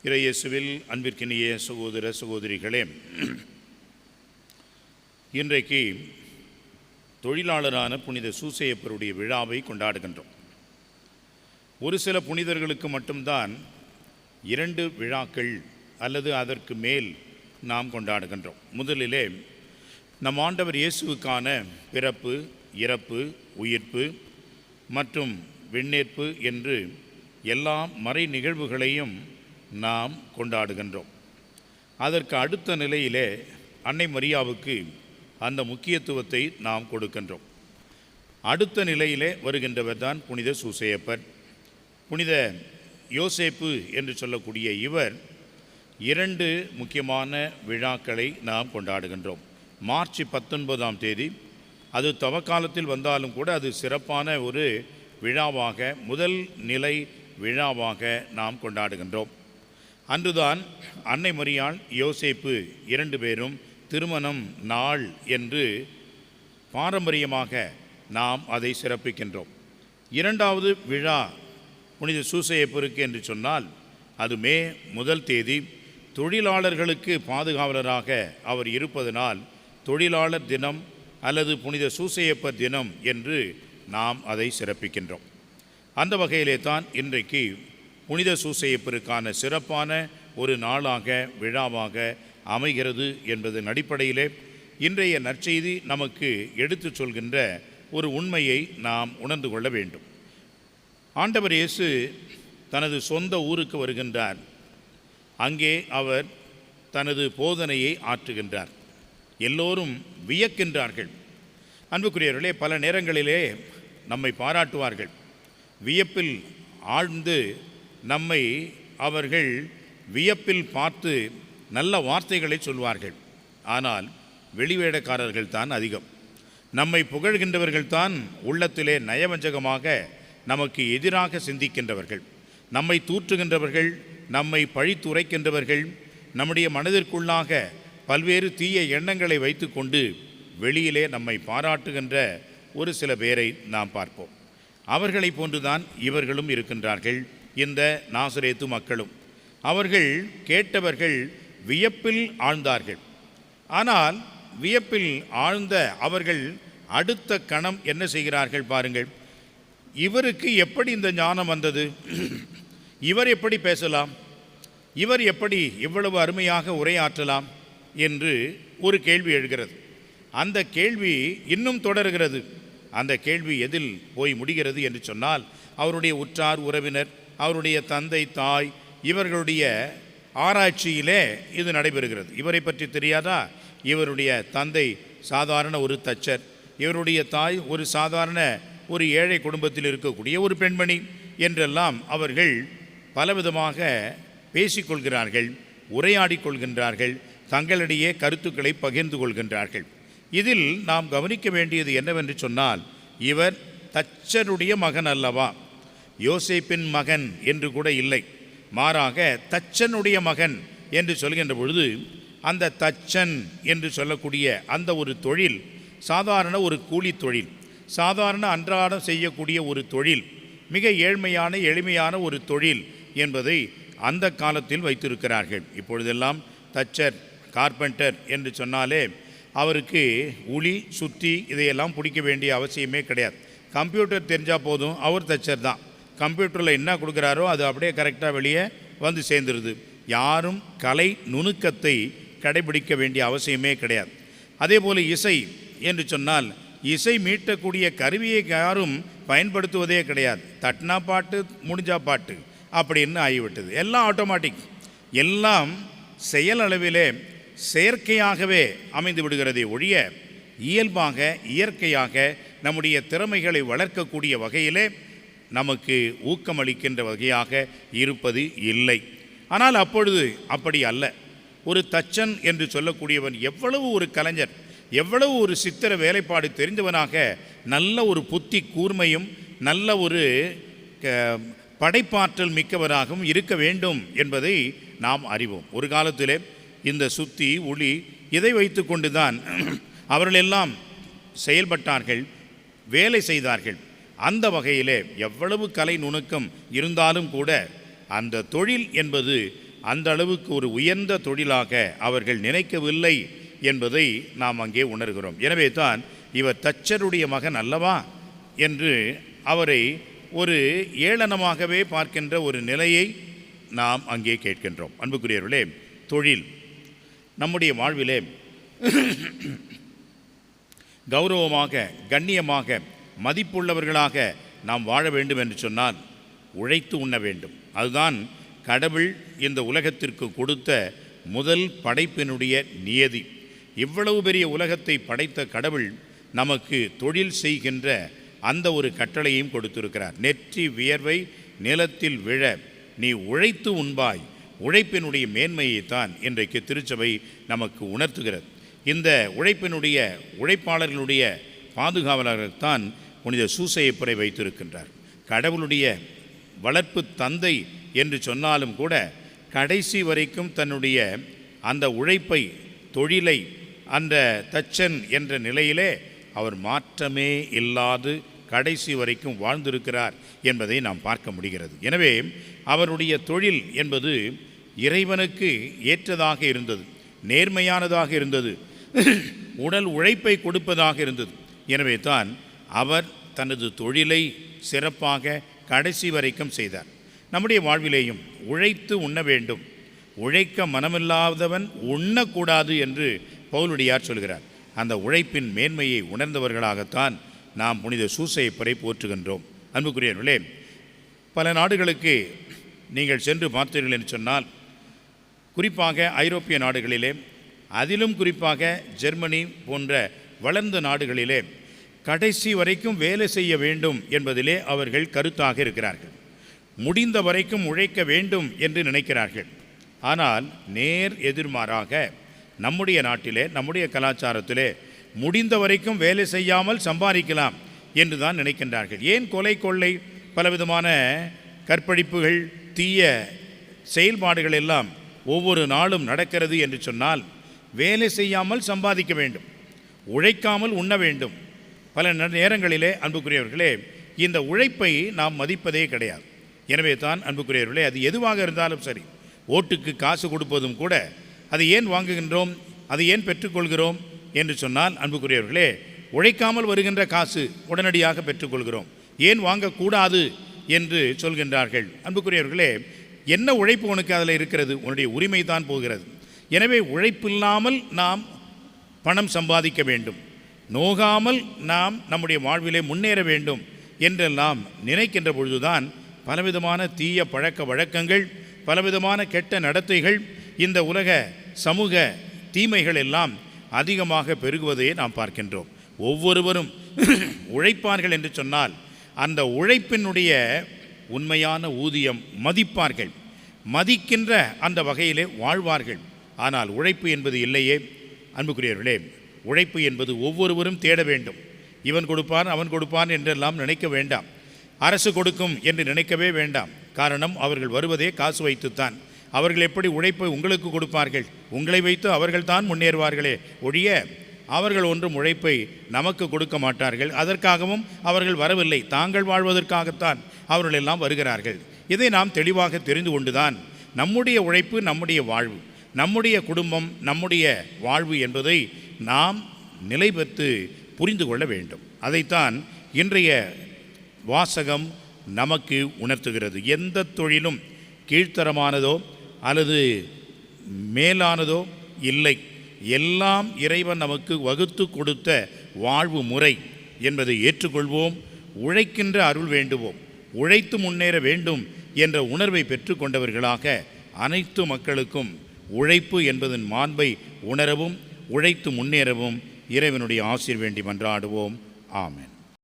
இறையேசுவில் அன்பிற்கினிய சகோதர சகோதரிகளே, இன்றைக்கு தொழிலாளரான புனித சூசையப்பருடைய விழாவை கொண்டாடுகின்றோம். ஒரு சில புனிதர்களுக்கு மட்டும்தான் 2 விழாக்கள் அல்லது அதற்கு மேல் நாம் கொண்டாடுகின்றோம். முதலிலே நம் ஆண்டவர் இயேசுவுக்கான பிறப்பு, இறப்பு, உயிர்ப்பு மற்றும் விண்ணேற்பு என்று எல்லா மறை நிகழ்வுகளையும் நாம் கொண்டாடுகின்றோம். அதற்கு அடுத்த நிலையிலே அன்னை மரியாவுக்கு அந்த முக்கியத்துவத்தை நாம் கொடுக்கின்றோம். அடுத்த நிலையிலே வருகின்றவர் தான் புனித சூசையப்பர். புனித யோசேப்பு என்று சொல்லக்கூடிய இவர் 2 முக்கியமான விழாக்களை நாம் கொண்டாடுகின்றோம். மார்ச் 19ஆம் தேதி, அது தவக்காலத்தில் வந்தாலும் கூட அது சிறப்பான ஒரு விழாவாக, முதல் நிலை விழாவாக நாம் கொண்டாடுகின்றோம். அன்றுதான் அன்னை மரியாள், யோசேப்பு 2 பேரும் திருமணம் நாள் என்று பாரம்பரியமாக நாம் அதை சிறப்பிக்கின்றோம். 2வது விழா புனித சூசையப்பருக்கு என்று சொன்னால் அது மே 1 தேதி. தொழிலாளர்களுக்கு பாதுகாவலராக அவர் இருப்பதனால் தொழிலாளர் தினம் அல்லது புனித சூசையப்பர் தினம் என்று நாம் அதை சிறப்பிக்கின்றோம். அந்த வகையிலே தான் இன்றைக்கு புனித சூசையப்பருக்கான சிறப்பான ஒரு நாளாக, விழாவாக அமைகிறது என்பதன் அடிப்படையிலே இன்றைய நற்செய்தி நமக்கு எடுத்துச் சொல்கின்ற ஒரு உண்மையை நாம் உணர்ந்து கொள்ள வேண்டும். ஆண்டவர் இயேசு தனது சொந்த ஊருக்கு வருகின்றார். அங்கே அவர் தனது போதனையை ஆற்றுகின்றார். எல்லோரும் வியக்கின்றார்கள். அன்புக்குரியவர்களே, பல நேரங்களிலே நம்மை பாராட்டுவார்கள். வியப்பில் ஆழ்ந்து நம்மை அவர்கள் வியப்பில் பார்த்து நல்ல வார்த்தைகளை சொல்வார்கள். ஆனால் வெளிவேடக்காரர்கள் தான் அதிகம். நம்மை புகழ்கின்றவர்கள் தான் உள்ளத்திலே நயவஞ்சகமாக நமக்கு எதிராக சிந்திக்கின்றவர்கள். நம்மை தூற்றுகின்றவர்கள், நம்மை பழித்துரைக்கின்றவர்கள், நம்முடைய மனதிற்குள்ளாக பல்வேறு தீய எண்ணங்களை வைத்து கொண்டு வெளியிலே நம்மை பாராட்டுகின்ற ஒரு சில பேரை நாம் பார்ப்போம். அவர்களை போன்றுதான் இவர்களும் இருக்கின்றார்கள், இந்த நாசரேத்து மக்களும். அவர்கள் கேட்டவர்கள் வியப்பில் ஆழ்ந்தார்கள். ஆனால் வியப்பில் ஆழ்ந்த அவர்கள் அடுத்த கணம் என்ன செய்கிறார்கள் பாருங்கள். இவருக்கு எப்படி இந்த ஞானம் வந்தது? இவர் எப்படி பேசலாம்? இவர் எப்படி இவ்வளவு அருமையாக உரையாற்றலாம் என்று ஒரு கேள்வி எழுகிறது. அந்த கேள்வி இன்னும் தொடர்கிறது. அந்த கேள்வி எதில் போய் முடிகிறது என்று சொன்னால், அவருடைய உற்றார் உறவினர், அவருடைய தந்தை தாய், இவர்களுடைய ஆராய்ச்சியிலே இது நடைபெறுகிறது. இவரை பற்றி தெரியாதா? இவருடைய தந்தை சாதாரண ஒரு தச்சர், இவருடைய தாய் ஒரு சாதாரண ஒரு ஏழை குடும்பத்தில் இருக்கக்கூடிய ஒரு பெண்மணி என்றெல்லாம் அவர்கள் பலவிதமாக பேசிக்கொள்கிறார்கள், உரையாடி கொள்கின்றார்கள், தங்களிடையே கருத்துக்களை பகிர்ந்து கொள்கின்றார்கள். இதில் நாம் கவனிக்க வேண்டியது என்னவென்று சொன்னால், இவர் தச்சருடைய மகன் அல்லவா, யோசேப்பின் மகன் என்று கூட இல்லை, மாறாக தச்சனுடைய மகன் என்று சொல்கின்ற பொழுது அந்த தச்சன் என்று சொல்லக்கூடிய அந்த ஒரு தொழில் சாதாரண ஒரு கூலி தொழில், சாதாரண அன்றாடம் செய்யக்கூடிய ஒரு தொழில், மிக ஏழ்மையான எளிமையான ஒரு தொழில் என்பதை அந்த காலத்தில் வைத்திருக்கிறார்கள். இப்பொழுதெல்லாம் தச்சர், கார்பெண்டர் என்று சொன்னாலே அவருக்கு உளி, சுத்தி இதையெல்லாம் பிடிக்க வேண்டிய அவசியமே கிடையாது. கம்ப்யூட்டர் தெரிஞ்சால் போதும், அவர் தச்சர் தான். கம்ப்யூட்டரில் என்ன கொடுக்குறாரோ அது அப்படியே கரெக்டாக வெளியே வந்து சேர்ந்துருது. யாரும் கலை நுணுக்கத்தை கடைபிடிக்க வேண்டிய அவசியமே கிடையாது. அதே போல் இசை என்று சொன்னால், இசை மீட்டக்கூடிய கருவியை யாரும் பயன்படுத்துவதே கிடையாது. தட்டினா பாட்டு, முடிஞ்சா பாட்டு அப்படின்னு ஆகிவிட்டது. எல்லாம் ஆட்டோமேட்டிக், எல்லாம் செயல் அளவிலே செயற்கையாகவே அமைந்து விடுகிறதே ஒழிய இயல்பாக இயற்கையாக நம்முடைய திறமைகளை வளர்க்கக்கூடிய வகையிலே நமக்கு ஊக்கமளிக்கின்ற வகையாக இருப்பது இல்லை. ஆனால் அப்பொழுது அப்படி அல்ல. ஒரு தச்சன் என்று சொல்லக்கூடியவன் எவ்வளவு ஒரு கலைஞர், எவ்வளவு ஒரு சித்திர வேலைப்பாடு தெரிந்தவனாக, நல்ல ஒரு புத்தி கூர்மையும் நல்ல ஒரு படைப்பாற்றல் மிக்கவராகவும் இருக்க வேண்டும் என்பதை நாம் அறிவோம். ஒரு காலத்திலே இந்த சுத்தி, உளி இதை வைத்து கொண்டு தான் அவர்களெல்லாம் செயல்பட்டார்கள், வேலை செய்தார்கள். அந்த வகையிலே எவ்வளவு கலை நுணுக்கம் இருந்தாலும் கூட அந்த தொழில் என்பது அந்த அளவுக்கு ஒரு உயர்ந்த தொழிலாக அவர்கள் நினைக்கவில்லை என்பதை நாம் அங்கே உணர்கிறோம். எனவே தான் இவர் தச்சருடைய மகன் அல்லவா என்று அவரை ஒரு ஏளனமாகவே பார்க்கின்ற ஒரு நிலையை நாம் அங்கே கேட்கின்றோம். அன்புக்குரியவர்களே, தொழில் நம்முடைய வாழ்விலே கௌரவமாக, கண்ணியமாக, மதிப்புள்ளவர்களாக நாம் வாழ வேண்டும் என்று சொன்னால் உழைத்து உண்ண வேண்டும். அதுதான் கடவுள் இந்த உலகத்திற்கு கொடுத்த முதல் படைப்பினுடைய நியதி. இவ்வளவு பெரிய உலகத்தை படைத்த கடவுள் நமக்கு தொழில் செய்கின்ற அந்த ஒரு கட்டளையும் கொடுத்திருக்கிறார். நெற்றி வியர்வை நிலத்தில் விழ நீ உழைத்து உண்பாய். உழைப்பினுடைய மேன்மையைத்தான் இன்றைக்கு திருச்சபை நமக்கு உணர்த்துகிறது. இந்த உழைப்பாளர்களுடைய பாதுகாவலர்கள்தான் புனித சூசையப்பரை வைத்திருக்கின்றார். கடவுளுடைய வளர்ப்பு தந்தை என்று சொன்னாலும் கூட கடைசி வரைக்கும் தன்னுடைய அந்த உழைப்பை, தொழிலை, அந்த தச்சன் என்ற நிலையிலே அவர் மாற்றமே இல்லாது கடைசி வரைக்கும் வாழ்ந்திருக்கிறார் என்பதை நாம் பார்க்க முடிகிறது. எனவே அவருடைய தொழில் என்பது இறைவனுக்கு ஏற்றதாக இருந்தது, நேர்மையானதாக இருந்தது, உடல் உழைப்பை கொடுப்பதாக இருந்தது. எனவே தான் அவர் தனது தொழிலை சிறப்பாக கடைசி வரைக்கும் செய்தார். நம்முடைய வாழ்விலேயும் உழைத்து உண்ண வேண்டும். உழைக்க மனமில்லாதவன் உண்ணக்கூடாது என்று பவுலடியார் சொல்கிறார். அந்த உழைப்பின் மேன்மையை உணர்ந்தவர்களாகத்தான் நாம் புனித சூசையப்பரை போற்றுகின்றோம். அன்புக்குரியவர்களே, பல நாடுகளுக்கு நீங்கள் சென்று பார்த்தீர்கள் என்று சொன்னால், குறிப்பாக ஐரோப்பிய நாடுகளிலே, அதிலும் குறிப்பாக ஜெர்மனி போன்ற வளர்ந்த நாடுகளிலே கடைசி வரைக்கும் வேலை செய்ய வேண்டும் என்பதிலே அவர்கள் கருத்தாக இருக்கிறார்கள். முடிந்த வரைக்கும் உழைக்க வேண்டும் என்று நினைக்கிறார்கள். ஆனால் நேர் எதிர்மாறாக நம்முடைய நாட்டிலே, நம்முடைய கலாச்சாரத்திலே முடிந்த வரைக்கும் வேலை செய்யாமல் சம்பாதிக்கலாம் என்று தான் நினைக்கின்றார்கள். ஏன் கொலை, கொள்ளை, பலவிதமான கற்பழிப்புகள், தீய செயல்பாடுகள் எல்லாம் ஒவ்வொரு நாளும் நடக்கிறது என்று சொன்னால், வேலை செய்யாமல் சம்பாதிக்க வேண்டும், உழைக்காமல் உண்ண வேண்டும். பல நேரங்களிலே அன்புக்குரியவர்களே, இந்த உழைப்பை நாம் மதிப்பதே கிடையாது. எனவே தான் அன்புக்குரியவர்களே, அது எதுவாக இருந்தாலும் சரி, ஓட்டுக்கு காசு கொடுப்பதும் கூட அதை ஏன் வாங்குகின்றோம், அதை ஏன் பெற்றுக்கொள்கிறோம் என்று சொன்னால், அன்புக்குரியவர்களே, உழைக்காமல் வருகின்ற காசு உடனடியாக பெற்றுக்கொள்கிறோம், ஏன் வாங்கக்கூடாது என்று சொல்கின்றார்கள். அன்புக்குரியவர்களே, என்ன உழைப்பு உனக்கு அதில் இருக்கிறது? உன்னுடைய உரிமை தான் போகிறது. எனவே உழைப்பில்லாமல் நாம் பணம் சம்பாதிக்க வேண்டும், நோகாமல் நாம் நம்முடைய வாழ்விலே முன்னேற வேண்டும் என்றெல்லாம் நினைக்கின்ற பொழுதுதான் பலவிதமான தீய பழக்க வழக்கங்கள், பலவிதமான கெட்ட நடத்தைகள், இந்த உலக சமூக தீமைகள் எல்லாம் அதிகமாக பெருகுவதையே நாம் பார்க்கின்றோம். ஒவ்வொருவரும் உழைப்பார்கள் என்று சொன்னால் அந்த உழைப்பினுடைய உண்மையான ஊதியம் மதிப்பார்கள், மதிக்கின்ற அந்த வகையிலே வாழ்வார்கள். ஆனால் உழைப்பு என்பது இல்லையே அன்புக்குரியவர்களே. உழைப்பு என்பது ஒவ்வொருவரும் தேட வேண்டும். இவன் கொடுப்பான், அவன் கொடுப்பான் என்றெல்லாம் நினைக்க வேண்டாம். அரசு கொடுக்கும் என்று நினைக்கவே வேண்டாம். காரணம், அவர்கள் வருவதே காசு வைத்துத்தான். அவர்கள் எப்படி உழைப்பை உங்களுக்கு கொடுப்பார்கள்? உங்களை வைத்து அவர்கள் தான் முன்னேறுவார்களே ஒழிய அவர்கள் ஒன்றும் உழைப்பை நமக்கு கொடுக்க மாட்டார்கள். அதற்காகவும் அவர்கள் வரவில்லை, தாங்கள் வாழ்வதற்காகத்தான் அவர்கள் எல்லாம் வருகிறார்கள். இதை நாம் தெளிவாக தெரிந்து கொண்டுதான் நம்முடைய உழைப்பு, நம்முடைய வாழ்வு, நம்முடைய குடும்பம், நம்முடைய வாழ்வு என்பதை நாம் நிலை பெற்று புரிந்து கொள்ள வேண்டும். அதைத்தான் இன்றைய வாசகம் நமக்கு உணர்த்துகிறது. எந்த தொழிலும் கீழ்த்தரமானதோ அல்லது மேலானதோ இல்லை, எல்லாம் இறைவன் நமக்கு வகுத்து கொடுத்த வாழ்வு முறை என்பதை ஏற்றுக்கொள்வோம். உழைக்கின்ற அருள் வேண்டுவோம், உழைத்து முன்னேற வேண்டும் என்ற உணர்வை பெற்றுக்கொண்டவர்களாக அனைத்து மக்களுக்கும் உழைப்பு என்பதன் மாண்பை உணரவும், உழைத்து முன்னேறவும் இறைவனுடைய ஆசீர் வேண்டி மன்றாடுவோம். ஆமென்.